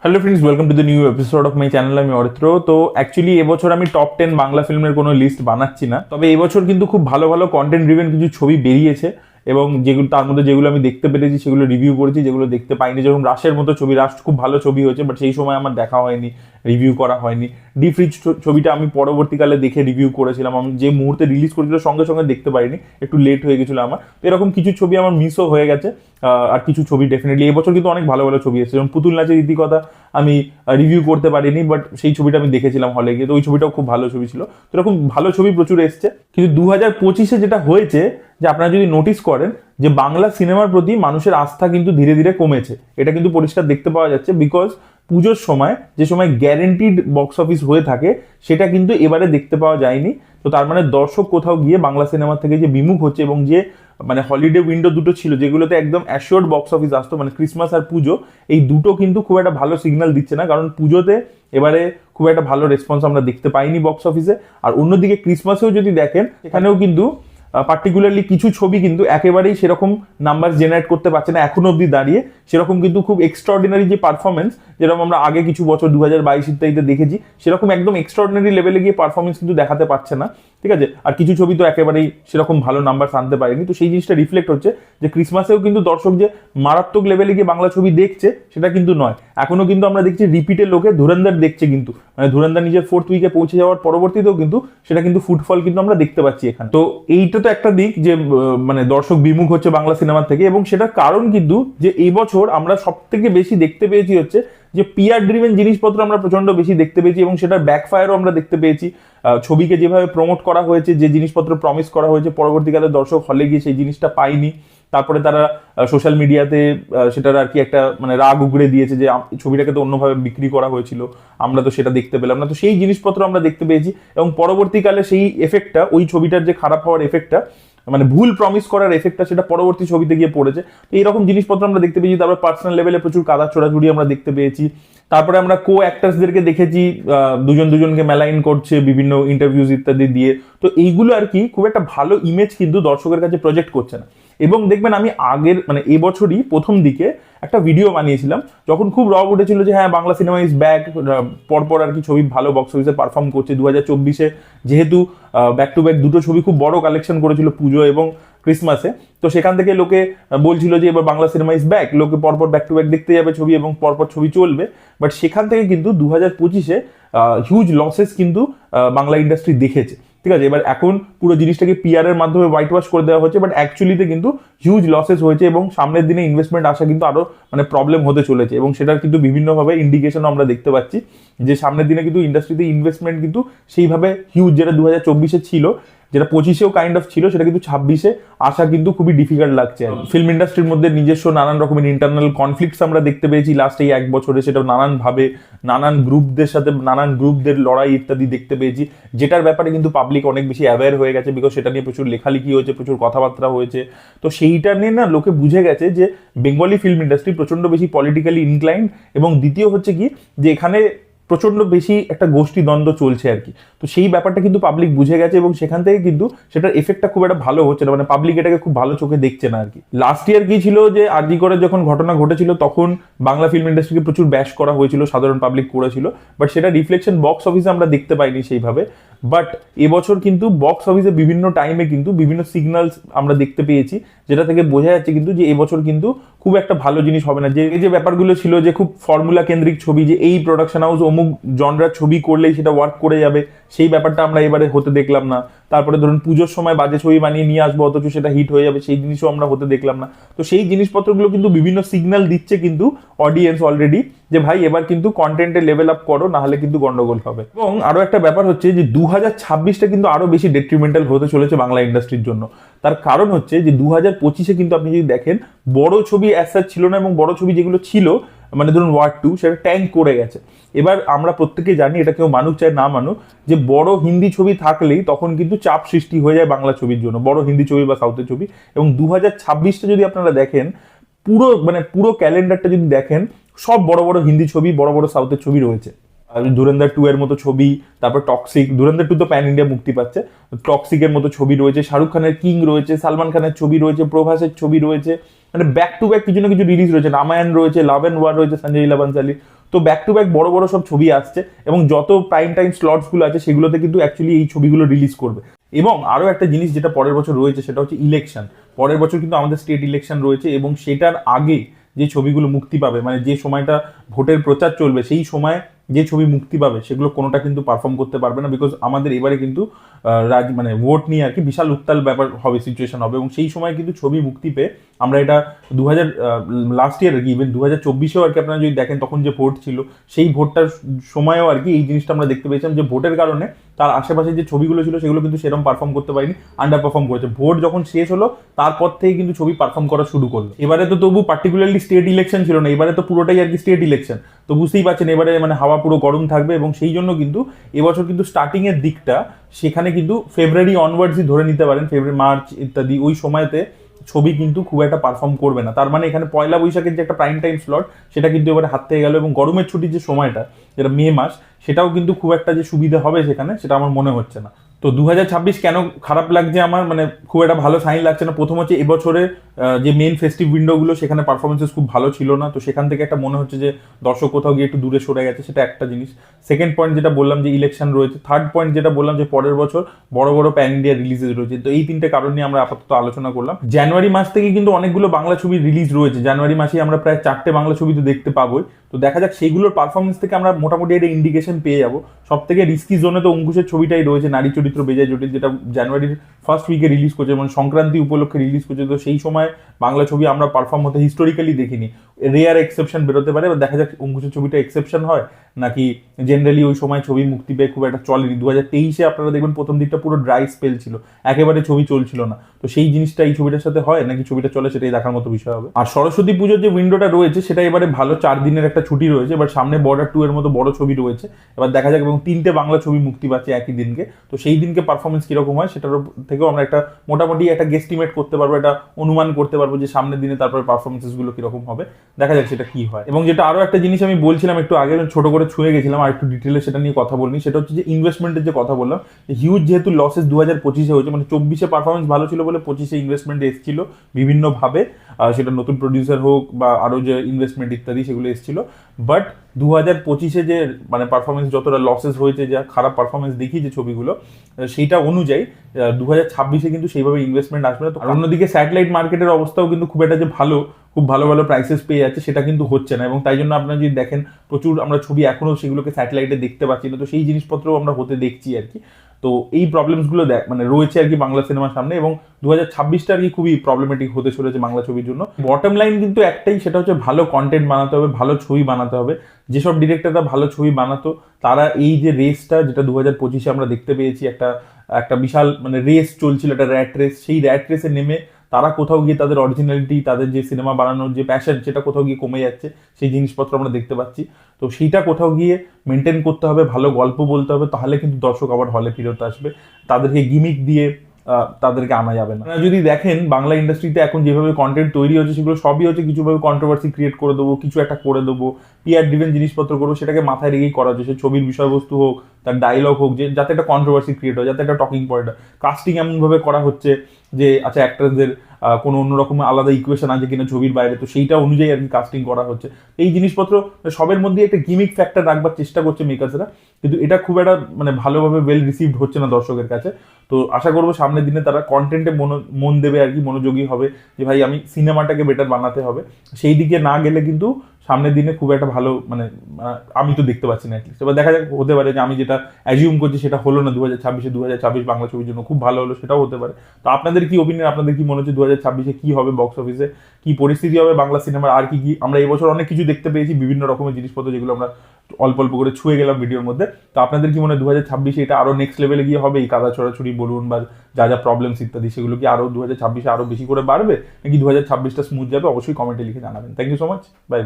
Hello friends, welcome to the new episode of my channel. আমি অরিত্র। তো actually এবছর আমি টপ 10 বাংলা ফিল্মের কোনো লিস্ট বানাচ্ছি না, তবে এবছর কিন্তু খুব ভালো ভালো কন্টেন্ট ড্রিভেন কিছু ছবি বেরিয়েছে এবং যেগুলো তার মধ্যে যেগুলো আমি দেখতে পেরেছি সেগুলো রিভিউ করেছি, যেগুলো দেখতে পাইনি যেরকম রাশের মতো ছবি। রাশ খুব ভালো ছবি হয়েছে, বাট সেই সময় আমার দেখা হয়নি, রিভিউ করা হয়নি। ডি ফ্রিজ ছবিটা আমি পরবর্তীকালে দেখে রিভিউ করেছিলাম, আমি যে মুহূর্তে রিলিজ করেছিল সঙ্গে সঙ্গে দেখতে পারিনি, একটু লেট হয়ে গেছিলো আমার। তো এরকম কিছু ছবি আমার মিসও হয়ে গেছে। আর কিছু ছবি ডেফিনেটলি এবছর কিন্তু অনেক ভালো ভালো ছবি এসেছে, যেমন পুতুল নাচের ইতিকথা আমি রিভিউ করতে পারিনি, বাট সেই ছবিটা আমি দেখেছিলাম হলে গিয়ে, তো ওই ছবিটাও খুব ভালো ছবি ছিল। তো এরকম ভালো ছবি প্রচুর এসছে। কিন্তু 2025-এ যেটা হয়েছে, যে আপনারা যদি নোটিস করেন যে বাংলা সিনেমার প্রতি মানুষের আস্থা কিন্তু ধীরে ধীরে কমেছে। এটা কিন্তু পরিষ্কার দেখতে পাওয়া যাচ্ছে, বিকজ পুজোর সময় যে সময় গ্যারেন্টিড বক্স অফিস হয়ে থাকে সেটা কিন্তু এবারে দেখতে পাওয়া যায়নি। তো তার মানে দর্শক কোথাও গিয়ে বাংলা সিনেমা থেকে যে বিমুখ হচ্ছে, এবং যে মানে হলিডে উইন্ডো দুটো ছিল যেগুলোতে একদম অ্যাশিওর্ড বক্স অফিস আসতো, মানে ক্রিসমাস আর পুজো, এই দুটো কিন্তু খুব একটা ভালো সিগন্যাল দিচ্ছে না। কারণ পুজোতে এবারে খুব একটা ভালো রেসপন্স আমরা দেখতে পাইনি বক্স অফিসে। আর অন্যদিকে ক্রিসমাসেও যদি দেখেন, এখানেও কিন্তু পার্টিকুলারলি কিছু ছবি কিন্তু একেবারেই সেরকম নাম্বার জেনারেট করতে পারছে না এখনো অব্দি দাঁড়িয়ে। সেরকম কিন্তু খুব এক্সট্রাঅর্ডিনারি যে পারফরমেন্স, যেরকম আমরা আগে কিছু বছর 2022 ইত্যাদিতে দেখেছি, সেরকম একদম এক্সট্রাঅর্ডিনারি লেভেলে গিয়ে পারফরমেন্স কিন্তু দেখাতে পারছে না। ঠিক আছে, আর কিছু ছবি তো একেবারেই সেরকম ভালো নাম্বার আনতে পারেনি। তো সেই জিনিসটা রিফ্লেক্ট হচ্ছে যে ক্রিসমাসেও কিন্তু দর্শক যে মারাত্মক লেভেলে গিয়ে বাংলা ছবি দেখছে সেটা কিন্তু নয়। এখনো কিন্তু আমরা দেখছি রিপিটে লোকে ধুরন্ধর দেখছে, কিন্তু মানে ধুরন্ধর নিজের 4th উইকে পৌঁছে যাওয়ার পরবর্তীতেও কিন্তু সেটা কিন্তু ফুটফল কিন্তু আমরা দেখতে পাচ্ছি এখানে। তো এইটা তো একটা দিক যে মানে দর্শক বিমুখ হচ্ছে বাংলা সিনেমার থেকে, এবং সেটার কারণ কিন্তু যে এই বছর আমরা সব থেকে বেশি দেখতে পেয়েছি হচ্ছে যে পিআর ড্রিভেন জিনিসপত্র আমরা প্রচন্ড বেশি দেখতে পেয়েছি, এবং সেটার ব্যাকফায়ারও আমরা দেখতে পেয়েছি। ছবিকে যেভাবে প্রমোট করা হয়েছে, যে জিনিসপত্র প্রমিস করা হয়েছে, পরবর্তীকালে দর্শক হলে গিয়ে সেই জিনিসটা পায়নি। তারপরে তারা সোশ্যাল মিডিয়াতে সেটার আর কি একটা মানে রাগ উগড়ে দিয়েছে যে ছবিটাকে তো অন্যভাবে বিক্রি করা হয়েছিল, আমরা তো সেটা দেখতে পেলাম না। তো সেই জিনিসপত্র আমরা দেখতে পেয়েছি, এবং পরবর্তীকালে সেই এফেক্টটা, ওই ছবিটার যে খারাপ হওয়ার এফেক্টটা, মানে ভুল প্রমিস করার এফেক্টটা, সেটা পরবর্তী ছবিতে গিয়ে পড়েছে। তো এইরকম জিনিসপত্র আমরা দেখতে পেয়েছি। তারপর পার্সোনাল লেভেলে প্রচুর কাদা চোরাচুরি আমরা দেখতে পেয়েছি। তারপরে আমরা কো অ্যাক্টার্সদেরকে দেখেছি দুজন দুজনকে মেলাইন করছে বিভিন্ন ইন্টারভিউজ ইত্যাদি দিয়ে। তো এইগুলো আর কি খুব একটা ভালো ইমেজ কিন্তু দর্শকের কাছে প্রজেক্ট করছে না। এবং দেখবেন আমি আগের মানে এবছরই প্রথম দিকে একটা ভিডিও বানিয়েছিলাম, যখন খুব রব উঠেছিল যে হ্যাঁ বাংলা সিনেমা ইজ ব্যাক, পরপর আর কি ছবি ভালো বক্স অফিসে পারফর্ম করছে। 2024-এ যেহেতু ব্যাক টু ব্যাক দুটো ছবি খুব বড় কালেকশন করেছিল পুজো এবং ক্রিসমাসে, তো সেখান থেকে লোকে বলছিল যে এবার বাংলা সিনেমা ইজ ব্যাক, লোকে পরপর ব্যাক টু ব্যাক দেখতে যাবে ছবি এবং পরপর ছবি চলবে। বাট সেখান থেকে কিন্তু 2025-এ হিউজ লসেস কিন্তু বাংলা ইন্ডাস্ট্রি দেখেছে। ঠিক আছে, এবার এখন পুরো জিনিসটাকে পিআর এর মাধ্যমে হোয়াইট ওয়াশ করে দেওয়া হচ্ছে, বাট অ্যাকচুয়ালিতে কিন্তু হিউজ লসেস হয়েছে, এবং সামনের দিনে ইনভেস্টমেন্ট আসা কিন্তু আরো মানে প্রবলেম হতে চলেছে। এবং সেটার কিন্তু বিভিন্নভাবে ইন্ডিকেশন আমরা দেখতে পাচ্ছি যে সামনের দিনে কিন্তু ইন্ডাস্ট্রিতে ইনভেস্টমেন্ট কিন্তু সেইভাবে হিউজ, যেটা 2024-এ ছিল, যেটা 25-এও কাইন্ড অফ ছিল, সেটা কিন্তু 26-এ আসা কিন্তু খুবই ডিফিকাল্ট লাগছে। ফিল্ম ইন্ডাস্ট্রির মধ্যে নিজস্ব নানান রকমের ইন্টারনাল কনফ্লিক্টস আমরা দেখতে পেয়েছি লাস্ট এই 1 বছরে, সেটা নানান ভাবে নানান গ্রুপদের সাথে নানান গ্রুপদের লড়াই ইত্যাদি দেখতে পেয়েছি, যেটার ব্যাপারে কিন্তু পাবলিক অনেক বেশি অ্যাওয়্যার হয়ে গেছে, বিকজ সেটা নিয়ে প্রচুর লেখালেখি হয়েছে, প্রচুর কথাবার্তা হয়েছে। তো সেইটা নিয়ে না লোকে বুঝে গেছে যে বেঙ্গলি ফিল্ম ইন্ডাস্ট্রি প্রচন্ড বেশি পলিটিক্যালি ইনক্লাইন্ড, এবং দ্বিতীয় হচ্ছে কি যে এখানে প্রচন্ড বেশি একটা গোষ্ঠী দ্বন্দ্ব চলছে আর কি। তো সেই ব্যাপারটা কিন্তু পাবলিক বুঝে গেছে, এবং সেখান থেকে কিন্তু সেটার এফেক্টটা খুব একটা ভালো হচ্ছে না, মানে পাবলিক এটাকে খুব ভালো চোখে দেখছে না আর কি। লাস্ট ইয়ার কি ছিল যে আরজি করে যখন ঘটনা ঘটেছিল, তখন বাংলা ফিল্ম ইন্ডাস্ট্রিকে প্রচুর ব্যাশ করা হয়েছিল, সাধারণ পাবলিক করেছিল, বাট সেটা রিফ্লেকশন বক্স অফিসে আমরা দেখতে পাইনি সেইভাবে। বাট এবছর কিন্তু বক্স অফিসে বিভিন্ন টাইমে কিন্তু বিভিন্ন সিগন্যালস আমরা দেখতে পেয়েছি, যেটা থেকে বোঝা যাচ্ছে কিন্তু যে এবছর কিন্তু খুব একটা ভালো জিনিস হবে না। যে যে ব্যাপারগুলো ছিল যে খুব ফর্মুলা কেন্দ্রিক ছবি, যে এই প্রোডাকশন হাউস অমুক জনরার ছবি করলেই সেটা ওয়ার্ক করে যাবে, সেই ব্যাপারটা আমরা এবারে হতে দেখলাম না। তারপরে ধরুন পুজোর সময় বাজে ছবি বানিয়ে নিয়ে আসবো, অথচ সেটা হিট হয়ে যাবে, সেই জিনিসও আমরা হতে দেখলাম না। তো সেই জিনিসপত্রগুলো কিন্তু বিভিন্ন সিগন্যাল দিচ্ছে কিন্তু অডিয়েন্স অলরেডি, যে ভাই এবার কিন্তু কন্টেন্টে লেভেল আপ করো, না হলে কিন্তু গন্ডগোল হবে। এবং আরো একটা ব্যাপার হচ্ছে যে 2026-টা কিন্তু আরো বেশি ডেট্রিমেন্টাল হতে চলেছে বাংলা ইন্ডাস্ট্রির জন্য। তার কারণ হচ্ছে যে 2025-এ কিন্তু আপনি যদি দেখেন বড় ছবি অ্যাজ ছিল না, এবং বড় ছবি যেগুলো ছিল মানে ধরুন ওয়ার 2 সেটা ট্যাঙ্ক করে গেছে। এবার আমরা প্রত্যেকে জানি, এটা কেউ মানুক চায় না মানুক, যে বড় হিন্দি ছবি থাকলেই তখন কিন্তু চাপ সৃষ্টি হয়ে যায় বাংলা ছবির জন্য, বড় হিন্দি ছবি বা সাউথের ছবি। এবং 2026-টা যদি আপনারা দেখেন, পুরো ক্যালেন্ডারটা যদি দেখেন, সব বড় বড় হিন্দি ছবি, বড় বড় সাউথের ছবি রয়েছে। ধুরন্ধর 2 এর মতো ছবি, তারপর টক্সিক, ধুরন্ধর 2 তো প্যান ইন্ডিয়া মুক্তি পাচ্ছে, টক্সিকের মতো ছবি রয়েছে, শাহরুখ খানের কিং রয়েছে, সালমান খানের ছবি রয়েছে, প্রভাসের ছবি রয়েছে, মানে ব্যাক টু ব্যাক কিছু না কিছু রিলিজ রয়েছে, রামায়ণ রয়েছে, লাভ এন্ড ওয়ার রয়েছে সঞ্জয় লীলা বানসালি। তো ব্যাক টু ব্যাক বড় বড় সব ছবি আসছে এবং যত প্রাইম টাইম স্লটসগুলো আছে সেগুলোতে কিন্তু অ্যাকচুয়ালি এই ছবিগুলো রিলিজ করবে। এবং আরও একটা জিনিস যেটা পরের বছর রয়েছে সেটা হচ্ছে ইলেকশন। পরের বছর কিন্তু আমাদের স্টেট ইলেকশন রয়েছে এবং সেটার আগে যে ছবিগুলো মুক্তি পাবে, মানে যে সময়টা ভোটের প্রচার চলবে সেই সময় যে ছবি মুক্তি পাবে সেগুলো কোনোটা কিন্তু পারফর্ম করতে পারবে না, বিকজ আমাদের এবারে কিন্তু মানে ভোট নিয়ে আর কি বিশাল উত্তাল ব্যাপার হবে, সিচুয়েশন হবে। এবং সেই সময় কিন্তু ছবি মুক্তি পেয়ে আমরা এটা লাস্ট ইয়ার আর কি, ইভেন 2024-এও আর কি আপনারা যদি দেখেন তখন যে ভোট ছিল সেই ভোটটার সময়ও আর কি এই জিনিসটা আমরা দেখতে পেয়েছিলাম যে ভোটের কারণে তার আশেপাশে যে ছবিগুলো ছিল সেগুলো কিন্তু সেরকম পারফর্ম করতে পারেনি, আন্ডার পারফর্ম করেছে। ভোট যখন শেষ হলো তারপর থেকে কিন্তু ছবি পারফর্ম করা শুরু করলো। এবারে তো তবু পার্টিকুলারলি স্টেট ইলেকশন ছিল না, এবারে তো পুরোটাই আর কি স্টেট ইলেকশন। তো বুঝতেই পারছেন এবারে মানে হাওয়া পুরো গরম থাকবে এবং সেই জন্য কিন্তু এবছর কিন্তু স্টার্টিং এর দিকটা সেখানে কিন্তু ফেব্রুয়ারি অনওয়ার্ডসই ধরে নিতে পারেন, ফেব্রুয়ারি মার্চ ইত্যাদি ওই সময়তে ছবি কিন্তু খুব একটা পারফর্ম করবে না। তার মানে এখানে পয়লা বৈশাখের যে একটা প্রাইম টাইম স্লট সেটা কিন্তু এবারে হাত থেকে গেল এবং গরমের ছুটির যে সময়টা যেটা মে মাস সেটাও কিন্তু খুব একটা যে সুবিধা হবে সেখানে সেটা আমার মনে হচ্ছে না। তো 2026 কেন খারাপ লাগছে আমার, মানে খুব একটা ভালো সাইন লাগছে না। প্রথম হচ্ছে এবছরে যে মেন ফেস্টিভ উইন্ডোগুলো সেখানে পারফরমেন্সেস খুব ভালো ছিল না, তো সেখান থেকে একটা মনে হচ্ছে যে দর্শক কোথাও গিয়ে একটু দূরে সরে গেছে, সেটা একটা জিনিস। সেকেন্ড পয়েন্ট যেটা বললাম যে ইলেকশন রয়েছে। থার্ড পয়েন্ট যেটা বললাম যে পরের বছর বড় বড় প্যান ইন্ডিয়া রিলিজেস রয়েছে। তো এই তিনটে কারণ নিয়ে আমরা আপাতত আলোচনা করলাম। জানুয়ারি মাস থেকে কিন্তু অনেকগুলো বাংলা ছবি রিলিজ রয়েছে, জানুয়ারি মাসেই আমরা প্রায় 4টে বাংলা ছবি তো দেখতে পাবোই। তো দেখা যাক সেইগুলোর পারফরমেন্স থেকে আমরা মোটামুটি একটা ইন্ডিকেশন পেয়ে যাবো। সব থেকে রিস্কি জোনে তো অঙ্কুশের ছবিটাই রয়েছে, নারী চরিত্র বেজায় জটিল, যেটা জানুয়ারির ফার্স্ট উইকে রিলিজ করছে, মানে সংক্রান্তি উপলক্ষে রিলিজ করছে। তো সেই সময় বাংলা ছবি আমরা পারফর্ম হতে হিস্টোরিক্যালি দেখিনি, রেয়ার এক্সেপশন বেরোতে পারে। দেখা যাক অঙ্কুশের ছবিটা এক্সেপশন হয় নাকি জেনারেলি ওই সময় ছবি মুক্তি পেয়ে খুব একটা চলেনি। 2023-এ আপনারা দেখবেন প্রথম দিকটা পুরো ড্রাই স্পেল ছিল, একেবারে ছবি চলছিল না। তো সেই জিনিসটা এই ছবিটার সাথে হয় নাকি ছবিটা চলে সেটাই দেখার মতো বিষয় হবে। আর সরস্বতী পুজোর যে উইন্ডোটা রয়েছে সেটা এবারে ভালো, 4 দিনের একটা ছুটি রয়েছে। এবার সামনে বর্ডার 2 এর মতো বড় ছবি রয়েছে, এবার দেখা যাক। এবং 3টে বাংলা ছবি মুক্তি পাচ্ছে একই দিনকে, তো সেই দিনকে পারফরমেন্স কিরকম হয় সেটার থেকেও আমরা একটা মোটামুটি একটা গেস্টিমেট করতে পারবো, একটা অনুমান করতে পারবো যে সামনের দিনে তারপরে পারফরমেন্সেস গুলো কিরকম হবে। দেখা যাক সেটা কি হয়। এবং যেটা আরো একটা জিনিস আমি বলছিলাম একটু আগে, ছোট করে ছুঁয়ে গেছিলাম, আর একটু ডিটেলে সেটা নিয়ে কথা বলিনি, সেটা হচ্ছে যে ইনভেস্টমেন্টের যে কথা বললাম। হিউজ যেহেতু লসেস 2025-এ হয়েছে, মানে 24-এ পারফরমেন্স ভালো ছিল বলে 25-এ ইনভেস্টমেন্ট এসেছিল বিভিন্নভাবে, সেটা নতুন প্রডিউসার হোক বা আরো যে ইনভেস্টমেন্ট ইত্যাদি সেগুলো এসেছিল। বাট 2025-এ যে মানে পারফরমেন্স যতটা লসেস হয়েছে, যা খারাপ পারফরমেন্স দেখি যে ছবিগুলো, সেইটা অনুযায়ী 2026-এ কিন্তু সেইভাবে ইনভেস্টমেন্ট আসবে না। আর অন্যদিকে স্যাটেলাইট মার্কেটের অবস্থাও কিন্তু খুব একটা যে খুব ভালো ভালো প্রাইসেস পেয়ে যাচ্ছে সেটা কিন্তু হচ্ছে না। এবং তাই জন্য আপনারা যদি দেখেন প্রচুর আমরা ছবি এখনো সেগুলোকে স্যাটেলাইটে দেখতে পাচ্ছি না, তো সেই জিনিসপত্রও আমরা হতে দেখছি আর কি। তো এই প্রবলেমসগুলো মানে রয়েছে আর কি বাংলা সিনেমার সামনে, এবং 2026টা আর কি খুবই প্রবলেমেটিক হতে চলেছে বাংলা ছবির জন্য। বটম লাইন কিন্তু একটাই, সেটা হচ্ছে ভালো কন্টেন্ট বানাতে হবে, ভালো ছবি বানাতে হবে। যেসব ডিরেক্টররা ভালো ছবি বানাতো তারা এই যে রেসটা যেটা 2025-এ আমরা দেখতে পেয়েছি, একটা বিশাল মানে রেস চলছিল, একটা র্যাট রেস, সেই র্যাট রেসে নেমে তারা কোথাও গিয়ে তাদের অরিজিনালিটি, তাদের যে সিনেমা বানানোর যে প্যাশন সেটা কোথাও গিয়ে কমে যাচ্ছে, সেই জিনিসপত্র আমরা দেখতে পাচ্ছি। তো সেইটা কোথাও গিয়ে মেনটেন করতে হবে, ভালো গল্প বলতে হবে, তাহলে কিন্তু দর্শক আবার হলে ফিরত আসবে। তাদেরকে গিমিক দিয়ে তাদেরকে আনা যাবে না। যদি দেখেন বাংলা ইন্ডাস্ট্রিতে এখন যেভাবে কন্টেন্ট তৈরি হচ্ছে সেগুলো সবই হচ্ছে কিছুভাবে কন্ট্রোভার্সি ক্রিয়েট করে দেবো, কিছু একটা করে দেবো, পিআর ড্রিভেন জিনিসপত্র করবো, সেটাকে মাথায় রেখেই করা হচ্ছে। সে ছবির বিষয়বস্তু হোক, তার ডায়লগ হোক, যে যাতে একটা কন্ট্রোভার্সি ক্রিয়েট হয়, যাতে একটা টকিং পয়েন্ট হয়। কাস্টিং এমনভাবে করা হচ্ছে যে আচ্ছা অ্যাক্টরদের কোনো অন্যরকম আলাদা ইকুয়েশন আছে কিনা ছবির বাইরে, তো সেইটা অনুযায়ী আর কি কাস্টিং করা হচ্ছে। এই জিনিসপত্র সবের মধ্যে একটা গিমিক ফ্যাক্টর রাখবার চেষ্টা করছে মেকার্সরা, কিন্তু এটা খুব একটা মানে ভালোভাবে ওয়েল রিসিভড হচ্ছে না দর্শকের কাছে। তো আশা করবো সামনের দিনে তারা কন্টেন্টে মন দেবে আর কি, মনোযোগী হবে যে ভাই আমি সিনেমাটাকে বেটার বানাতে হবে। সেই দিকে না গেলে কিন্তু সামনের দিনে খুব একটা ভালো মানে আমি তো দেখতে পাচ্ছি না অ্যাটলিস্ট। এবার দেখা যাক, হতে পারে যে আমি যেটা অ্যাজিউম করছি সেটা হলো না 2026 বাংলা ছবির জন্য খুব ভালো হলো, সেটাও হতে পারে। তো আপনাদের কি ওপিনিয়ন, আপনাদের কি মনে হচ্ছে 2026-এ কি হবে, বক্স অফিসে কি পরিস্থিতি হবে বাংলা সিনেমার, আর কি আমরা এবছর অনেক কিছু দেখতে পেয়েছি, বিভিন্ন রকমের জিনিসপত্র যেগুলো আমরা অল্প অল্প করে ছুঁয়ে গেলাম ভিডিওর মধ্যে। তো আপনাদের কি মনে হয় 2026-এ এটা আরো নেক্সট লেভেলে গিয়ে হবে, এই কাদা ছড়াছড়ি বলুন বা যা যা প্রবলেমস ইত্যাদি সেগুলো কি আরো 2026-এ আরো বেশি করে বাড়বে, নাকি 2026টা স্মুথ যাবে? অবশ্যই কমেন্টে লিখে জানাবেন। Thank you so much, by.